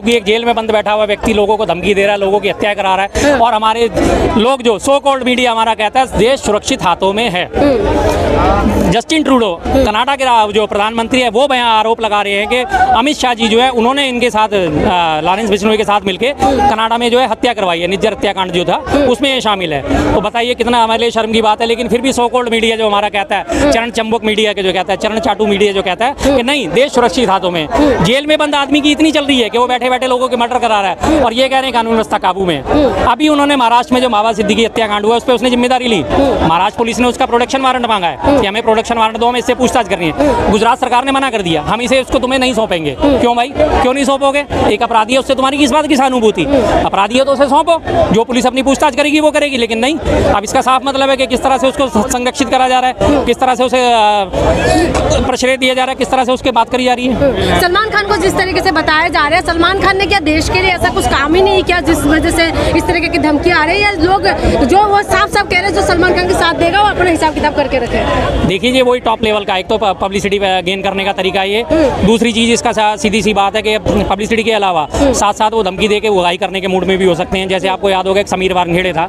जबकि एक जेल में बंद बैठा हुआ व्यक्ति लोगों को धमकी दे रहा है, लोगों की हत्या करा रहा है, और हमारे लोग जो सो कॉल्ड मीडिया हमारा कहता है देश सुरक्षित हाथों में है। जस्टिन ट्रूडो कनाडा के जो प्रधानमंत्री है वो बयान आरोप लगा रहे हैं कि अमित शाह जी जो है उन्होंने इनके साथ लॉरेंस बिश्नोई के साथ मिलके कनाडा में जो है हत्या करवाई है, निज्जर हत्याकांड जो था उसमें ये शामिल है। तो बताइए कितना हमारे लिए शर्म की बात है। लेकिन फिर भी सो कॉल्ड मीडिया जो हमारा कहता है, चरण चंबुक मीडिया के जो कहता है, चरण चाटू मीडिया जो कहता है कि नहीं देश सुरक्षित हाथों में। जेल में बंद आदमी की इतनी चल रही है कि वो बैठे बैठे लोगों के मर्डर करा रहा है और ये कह रहे हैं कानून व्यवस्था काबू में। अभी उन्होंने महाराष्ट्र में जो मावा सिद्दीकी हत्याकांड हुआ उस पर उसने जिम्मेदारी ली, महाराष्ट्र पुलिस ने उसका प्रोटेक्शन वारंट मांगा है कि हमें प्रोटेक्शन वारंट दो, हमें इससे पूछताछ करनी है। गुजरात सरकार ने मना कर दिया, हम इसे उसको तुम्हें नहीं सौंपेंगे। क्यों भाई, क्यों नहीं सौंपोगे? एक अपराधी है, उससे तुम्हारी किस बात की सहानुभूति? अपराधी है तो उसे सौंपो, जो पुलिस अपनी पूछताछ करेगी वो करेगी। लेकिन नहीं, अब इसका साफ मतलब है कि किस तरह से उसको संरक्षित करा जा रहा है, किस तरह से उसे प्रश्रय दिया जा रहा है, किस तरह से उसकी बात करी जा रही है। सलमान खान को जिस तरीके से बताया जा रहा है, सलमान खान ने क्या देश के लिए ऐसा कुछ काम ही नहीं किया जिस वजह से इस तरीके की धमकी आ रही है? लोग जो वो साफ साफ कह रहे हैं जो सलमान खान के साथ देगा वो अपना हिसाब किताब करके रखे। देखिए ये वही टॉप लेवल का, एक तो पब्लिसिटी गेन करने का तरीका ये, दूसरी चीज इसका सीधी सी बात है कि पब्लिसिटी के अलावा साथ साथ वो धमकी दे के उगाई करने के मूड में भी हो सकते हैं। जैसे आपको याद होगा एक समीर वानखेड़े था,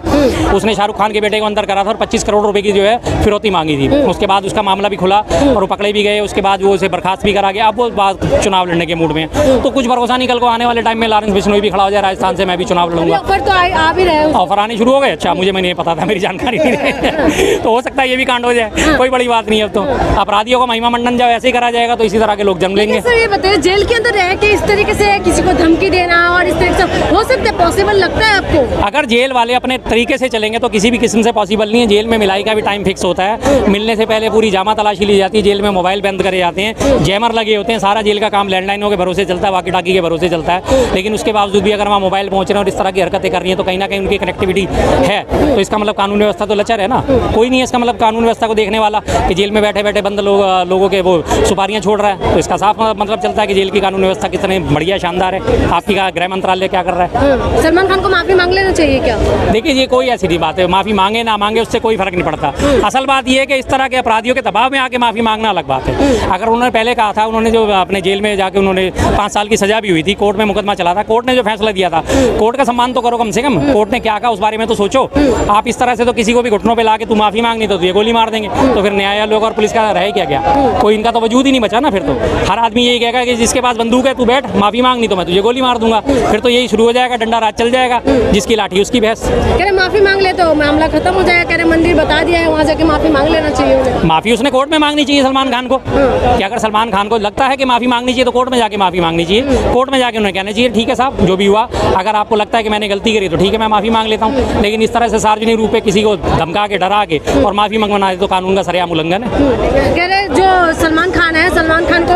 उसने शाहरुख खान के बेटे को अंदर करा था और 25 करोड़ रुपए की जो है फिरौती मांगी थी। उसके बाद उसका मामला भी खुला और वो पकड़े भी गए, उसके बाद वो उसे बर्खास्त भी करा गया। अब वो बात चुनाव लड़ने के मूड में, तो कुछ भरोसा नहीं कल को आने वाले टाइम में लॉरेंस बिश्नोई भी खड़ा हो जाए राजस्थान से, मैं भी चुनाव लड़ूंगा। ऑफर तो आ भी रहे, ऑफर आने शुरू हो गए? अच्छा, मुझे नहीं पता था, मेरी जानकारी नहीं तो हो सकता है ये भी कांड हो जाए, कोई बड़ी बात नहीं है। अब तो अपराधियों को महिमा मंडन जब ऐसे ही करा जाएगा तो इसी तरह के लोग जम लेंगे। सर ये बताइए, जेल के अंदर रह के इस तरीके से किसी को धमकी देना और इस तरीके से हो सकता है, पॉसिबल लगता है आपको? अगर जेल वाले अपने तरीके से चलेंगे तो किसी भी किस्म से पॉसिबल नहीं है। जेल में मिलाई का भी टाइम फिक्स होता है, मिलने से पहले पूरी जामा तलाशी ली जाती है, जेल में मोबाइल बंद करे जाते हैं, जैमर लगे होते हैं, सारा जेल का काम लैंडलाइनों के भरोसे चलता है, वाकी टाकी के भरोसे चलता है। लेकिन उसके बावजूद भी अगर वहाँ मोबाइल पहुँच रहे हैं और इस तरह की हरकतें कर रही हैं तो कहीं ना कहीं उनकी कनेक्टिविटी है, तो इसका मतलब कानून व्यवस्था तो लचर है ना। कोई नहीं है इसका मतलब कानून व्यवस्था को देखने वाला कि जेल में बैठे बैठे बंद लोगों के वो सुपारियाँ छोड़ रहा है, तो इसका साफ मतलब चलता है कि जेल की कानून व्यवस्था कितनी बढ़िया शानदार है। आपकी गृह मंत्रालय क्या कर रहा है? सलमान खान को माफी मांग लेना चाहिए क्या? देखिए ये कोई ऐसी नहीं बात है, माफी मांगे ना मांगे उससे कोई फर्क नहीं पड़ता। असल बात यह है कि इस तरह के अपराधियों के दबाव में आके माफी मांगना अलग बात है। अगर उन्होंने पहले कहा था, उन्होंने जो अपने जेल में जाके उन्होंने 5 साल की सजा भी हुई थी, कोर्ट में मुकदमा चला था, कोर्ट ने जो फैसला दिया था, कोर्ट का सम्मान तो करो कम से कम। कोर्ट ने क्या कहा उस बारे में तो सोचो। आप इस तरह से तो किसी को भी घुटनों पे ला के तू माफी मांगनी तो ये गोली मार देंगे, तो फिर न्यायालय और पुलिस का रहे क्या? कोई इनका तो वजूद ही नहीं बचा ना। फिर तो हर आदमी यही कहेगा कि जिसके पास बंदूक है तू बैठ, माफी मांग, नहीं तो मैं तुझे गोली मार दूंगा। फिर तो यही शुरू हो जाएगा, डंडा राज चल जाएगा, जिसकी लाठी उसकी भैंस। कह रहे माफी मांग ले तो मामला खत्म हो जाएगा, कह रहे मंदिर बता दिया है, वहाँ जाके माफी मांग लेना चाहिए उन्हें। माफी उसने कोर्ट में मांगनी चाहिए सलमान खान को, कि अगर सलमान खान को लगता है कि माफी मांगनी चाहिए तो कोर्ट में जाके माफी मांगनी चाहिए। कोर्ट में जाके उन्हें कहना चाहिए ठीक है साहब जो भी हुआ, अगर आपको लगता है कि मैंने गलती करी तो ठीक है मैं माफी मांग लेता हूँ, लेकिन इस तरह से सार्वजनिक रूप में किसी को धमका के डरा के और माफी मंगवाना तो कानून का सरेआम उल्लंघन है। कह रहे जो सलमान खान है, सलमान खान को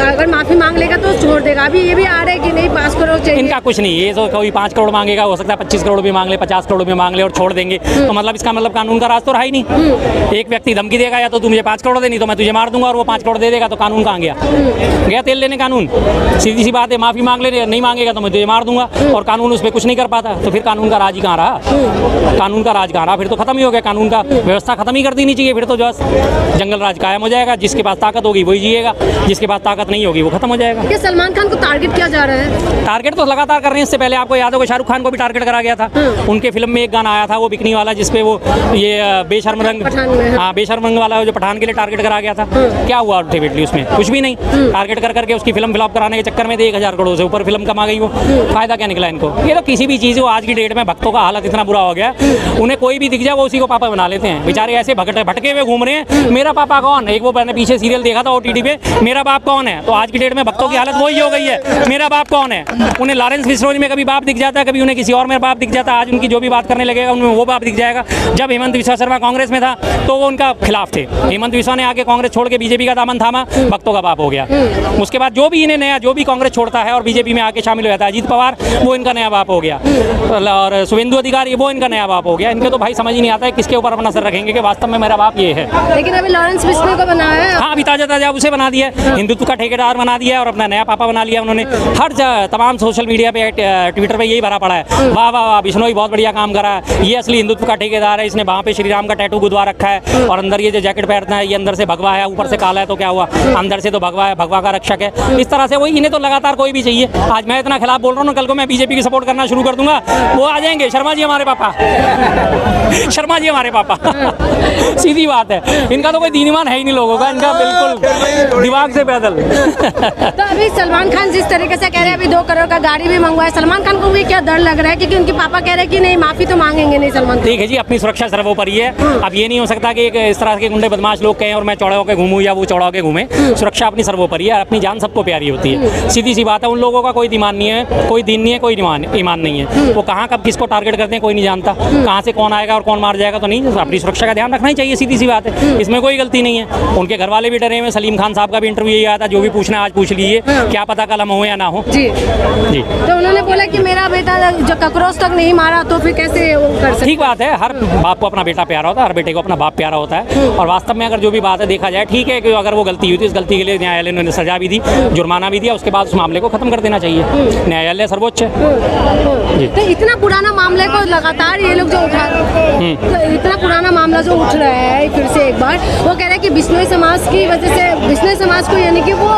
अगर माफी मांग लेगा तो छोड़ देगा। अभी ये भी आ रहा है कि नहीं 5 करोड़ चाहिए। इनका कुछ नहीं, ये तो कोई 5 करोड़ मांगेगा, हो सकता है 25 करोड़ भी मांग ले, 50 करोड़ भी मांग ले और छोड़ देंगे, तो मतलब इसका मतलब कानून का राज तो रहा ही नहीं। एक व्यक्ति धमकी देगा या तो तू मुझे 5 करोड़ दे, नहीं तो मैं तुझे मार दूंगा, और वो 5 करोड़ दे देगा तो कानून कहाँ गया? गया तेल लेने कानून। सीधी सी बात है, माफी मांग ले, नहीं मांगेगा तो मैं तुझे मार दूंगा, और कानून उस पर कुछ नहीं कर पाता, तो फिर कानून का राज ही कहाँ रहा? कानून का राज कहाँ रहा? फिर तो खत्म ही हो गया, कानून का व्यवस्था खत्म ही कर देनी चाहिए। फिर तो जो जंगल राज कायम हो जाएगा, जिसके पास ताकत होगी वही जिएगा, जिसके पास ताकत नहीं होगी वो खत्म हो जाएगा। क्या सलमान खान को टारगेट किया जा रहा है? टारगेट तो लगातार कर रहे हैं। इससे पहले आपको याद होगा शाहरुख खान को भी टारगेट करा गया था। उनके फिल्म में एक गाना आया था वो बिकनी वाला, जिसपे वो ये बेशर्म रंग, हाँ बेशर्म रंग वाला जो पठान के लिए टारगेट करा गया था। क्या हुआ अल्टीमेटली उसमें? कुछ भी नहीं। टारगेट कर करके उसकी फिल्म फ्लॉप कराने के चक्कर में 1000 करोड़ से ऊपर फिल्म कमा गई वो। फायदा क्या निकला इनको? ये तो किसी भी चीज़, आज की डेट में भक्तों का हालत इतना बुरा हो गया, उन्हें कोई भी दिख जाए वो उसी को पापा बना लेते हैं। बेचारे ऐसे भटके हुए घूम रहे हैं, मेरा पापा कौन? एक वो मैंने पीछे सीरियल देखा था OTT पे, मेरा बाप कौन है। तो आज की डेट में भक्तों की हालत वही हो गई है, मेरा बाप कौन है। उन्हें लॉरेंस बिश्नोई में कभी बाप दिख जाता है, कभी उन्हें किसी और में बाप दिख जाता है। आज उनकी जो भी बात करने लगेगा उनमें वो बाप दिख जाएगा। जब हेमंत बिस्वा शर्मा कांग्रेस में था तो वो उनका खिलाफ थे, हेमंत बिस्वा ने आके कांग्रेस छोड़ के बीजेपी का दामन थामा, भक्तों का बाप हो गया। उसके बाद जो भी इन्हें नया, जो भी कांग्रेस छोड़ता है और बीजेपी में आके शामिल हो जाता है, अजीत पवार वो इनका नया बाप हो गया, और शुभेंदु अधिकारी वो इनका नया बाप हो गया। इनके तो भाई समझ ही नहीं आता है किसके ऊपर अपना सर रखेंगे कि वास्तव में मेरा बाप ये है। लेकिन अभी लॉरेंस बिश्नोई को बनाया है। हाँ, अभी ताजा उसे बना दिया, हिंदुत्व का ठेकेदार बना दिया और अपना नया पापा बना लिया उन्होंने। हर तमाम सोशल मीडिया पे ट्विटर पे यही भरा पड़ा है, वाह वाह वाह बिश्नोई बहुत बढ़िया काम करा है, ये असली हिंदुत्व का ठेकेदार है, इसने वहाँ पे श्री राम का टैटू गुदवा रखा है और अंदर ये जो जैकेट पहनता है ये अंदर से भगवा है, ऊपर से काला है तो क्या हुआ, अंदर से तो भगवा है, भगवा का रक्षक है। इस तरह से वही इन्हें तो लगातार कोई भी चाहिए। आज मैं इतना खिलाफ बोल रहा हूँ, कल को मैं बीजेपी की सपोर्ट करना शुरू कर दूंगा, वो आ जाएंगे शर्मा जी हमारे पापा, शर्मा जी हमारे पापा। सीधी बात है, इनका तो कोई दीन ईमान है ही नहीं लोगों का, इनका बिल्कुल दिमाग से पैदल। तो अभी सलमान खान जिस तरीके से कह रहे हैं अभी 2 करोड़ का गाड़ी भी मंगवाया, सलमान खान को भी क्या डर लग रहा है क्योंकि उनके पापा कह रहे हैं कि नहीं माफी तो मांगेंगे नहीं सलमान खान? ठीक है जी, अपनी सुरक्षा सर्वोपरि है। अब ये नहीं हो सकता कि एक इस तरह के गुंडे बदमाश लोग कहें और मैं चौड़ा होकर घूमूं या वो चौड़ा होकर घूमे। सुरक्षा अपनी सर्वोपरि है, अपनी जान सबको प्यारी होती है, सीधी सी बात है। उन लोगों का कोई ईमान नहीं है, कोई दीन नहीं है, कोई ईमान नहीं है। वो कहाँ कब किसको टारगेट करते हैं कोई नहीं जानता, कहाँ से कौन आएगा और कौन मार जाएगा तो नहीं। अपनी सुरक्षा का ध्यान रखना ही चाहिए, सीधी सी बात है, इसमें कोई गलती नहीं है। उनके घर वाले भी डरे हुए, सलीम खान साहब का भी इंटरव्यू यही आया था, जो भी पूछना है आज पूछ लीजिए, क्या पता कल हम हो या ना हो। जी जी, तो उन्होंने बोला कि मेरा बेटा जो कॉकरोच तक नहीं मारा तो फिर कैसे वो कर सकते? ठीक बात है, हर बाप को अपना बेटा प्यारा होता है, हर बेटे को अपना बाप प्यारा होता है। और वास्तव में अगर जो भी बात है देखा जाए, ठीक है कि अगर वो गलती हुई थी, इस गलती के लिए न्यायालय ने सजा भी दी, जुर्माना भी दिया, उसके बाद उस मामले को खत्म कर देना चाहिए। न्यायालय सर्वोच्च है जी। तो इतना पुराना मामले को लगातार ये लोग जो उठा, तो इतना पुराना मामला जो उठ रहा है फिर से एक बार, वो कह रहे हैं कि बिश्नोई समाज की वजह से, बिश्नोई समाज को यानी कि वो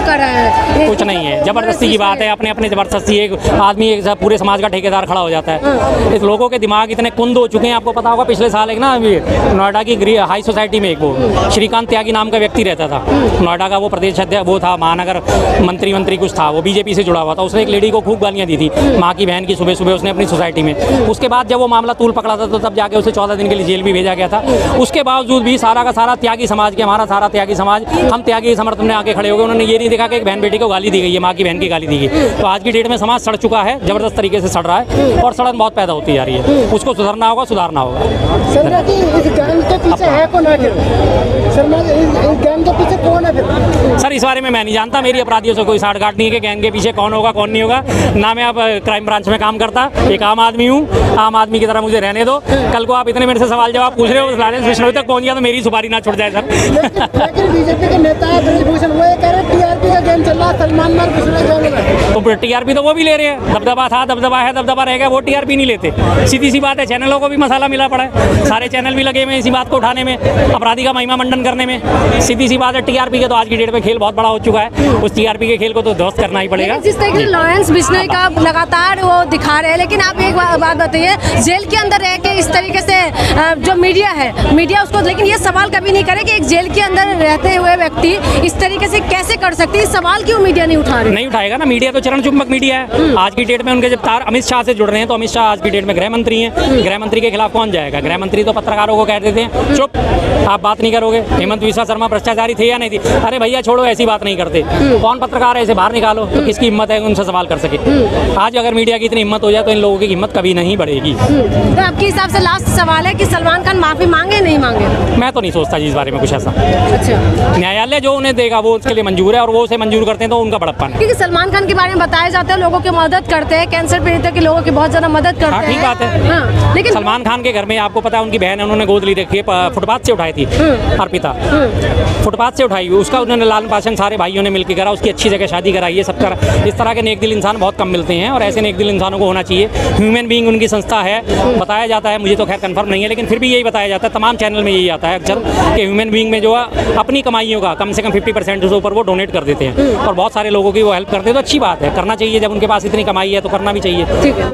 कर रहा है। कुछ नहीं है, जबरदस्ती की बात है, अपने अपने जबरदस्ती एक आदमी एक पूरे समाज का ठेकेदार खड़ा हो जाता है। इस लोगों के दिमाग इतने कुंद हो चुके हैं, आपको पता होगा पिछले साल एक ना नोएडा की हाई सोसाइटी में एक वो श्रीकांत त्यागी नाम का व्यक्ति रहता था, नोएडा का वो प्रदेश अध्यक्ष वो था, महानगर मंत्री कुछ था, वो बीजेपी से जुड़ा हुआ था। उसने एक लेडी को खूब गालियां दी थी, माँ की बहन की, सुबह सुबह उसने अपनी सोसाइटी में। उसके बाद जब वो मामला तूल पकड़ा था तो तब जाके उसे 14 दिन के लिए जेल भी भेजा गया था। उसके बावजूद भी सारा का सारा त्यागी समाज के, हमारा सारा त्यागी समाज, हम त्यागी समर्थन में आके खड़े हो गए। उन्होंने ये नहीं देखा कि एक बहन बेटी को गाली दी गई है, माँ की बहन की गाली दी गई। तो आज की डेट में समाज सड़ चुका है, जबरदस्त तरीके से सड़ रहा है और सड़न बहुत पैदा होती जा रही है। उसको सुधरना होगा, सुधारना होगा। शर्मा जी, इस गैंग के पीछे है कौन आखिर? शर्मा जी, इस गैंग के पीछे कौन है फिर? सर इस बारे में मैं नहीं जानता, मेरी अपराधियों से कोई साठगांठ नहीं है कि गैंग के पीछे कौन होगा कौन नहीं होगा। ना मैं अब क्राइम ब्रांच में काम करता, एक आम आदमी हूँ, आम आदमी की तरह मुझे रहने दो। कल को आप इतने मेरे से सवाल जवाब पूछ रहे हो, लारेंस बिश्नोई तक पहुँच गया तो मेरी सुपारी ना छुट जाए सर। लेकिन बीजेपी के नेता है ब्रिजभूषण, वो ये कह रहे हैं टीआरपी का गेम चल रहा है, सलमान खान बिश्नोई गैंग में। तो टीआरपी तो वो भी ले रहे हैं, दबदबा था, दबदबा है, दबदबा रहेगा, वो टीआरपी नहीं लेते। सीधी सी बात है, चैनलों को भी मसाला मिला पड़ा है, सारे चैनल भी लगे हुए हैं इसी बात को उठाने में, अपराधी का महिमा मंडन करने में। सीधी सी बात है, टीआरपी के तो आज की डेट में खेल बहुत बड़ा हो चुका है, उस टीआरपी के खेल को तो ध्वस्त करना ही पड़ेगा। जिस तरीके से लॉरेंस बिश्नोई का लगातार वो दिखा रहे हैं, लेकिन आप एक बात बताइए, जेल के अंदर रह के इस तरीके से जो मीडिया है, मीडिया उसको, लेकिन ये सवाल कभी नहीं करे कि एक जेल के अंदर रहते हुए व्यक्ति इस तरीके से कैसे कर सकती है, इस सवाल क्यों मीडिया नहीं उठा रही? नहीं उठाएगा ना, मीडिया तो चरण चुंबक मीडिया है। आज की डेट में उनके जब तार अमित शाह से जुड़ रहे हैं, तो अमित शाह आज की डेट में गृह मंत्री हैं, गृह मंत्री के खिलाफ कौन जाएगा? गृह मंत्री तो पत्रकारों को कह देते हैं चुप, आप बात नहीं करोगे। हेमंत विश्वा शर्मा भ्रष्टाचारी थे या नहीं थी? अरे भैया छोड़ो, ऐसी बात नहीं करते। कौन पत्रकार है, इसे बाहर निकालो, तो किसकी हिम्मत है उनसे सवाल कर सके? आज अगर मीडिया की इतनी हिम्मत हो जाए तो इन लोगों की हिम्मत कभी नहीं बढ़ेगी। तो आपके हिसाब से लास्ट सवाल है कि सलमान खान माफी मांगे नहीं मांगे? मैं तो नहीं सोचता जी इस बारे में कुछ ऐसा। अच्छा, न्यायालय जो उन्हें देगा वो उसके लिए मंजूर है, और वो उसे मंजूर करते हैं तो उनका बड़प्पन है। क्योंकि सलमान खान के बारे में बताया जाता है लोगों की मदद करते हैं, कैंसर पीड़ितों के लोगों की बहुत ज्यादा मदद करते हाँ हैं। ठीक बात है। हाँ, लेकिन सलमान खान के घर में आपको पता है उनकी बहन है, उन्होंने गोद ली रखी है, फुटपाथ से उठाई थी, अर्पिता फुटपाथ से उठाई हुई, उसका उन्होंने लालन पाचन सारे भाइयों ने मिलकर करा, उसकी अच्छी जगह शादी कराई है। सब तरह इस तरह के नेक दिल इंसान बहुत कम मिलते हैं, और ऐसे नेक दिल इंसानों को होना चाहिए। ह्यूमन बीइंग उनकी संस्था है, बताया जाता है, मुझे तो खैर कंफर्म नहीं है, लेकिन फिर भी यही बताया जाता है, तमाम चैनल में यही आता है अक्सर कि ह्यूमन बीइंग में जो है अपनी कमाइयों का कम से कम 50% से ऊपर वो डोनेट कर देते हैं, और बहुत सारे लोगों की वो हेल्प करते हैं। तो अच्छी बात है, करना चाहिए, जब उनके पास इतनी कमाई है तो करना भी चाहिए। ठीक है।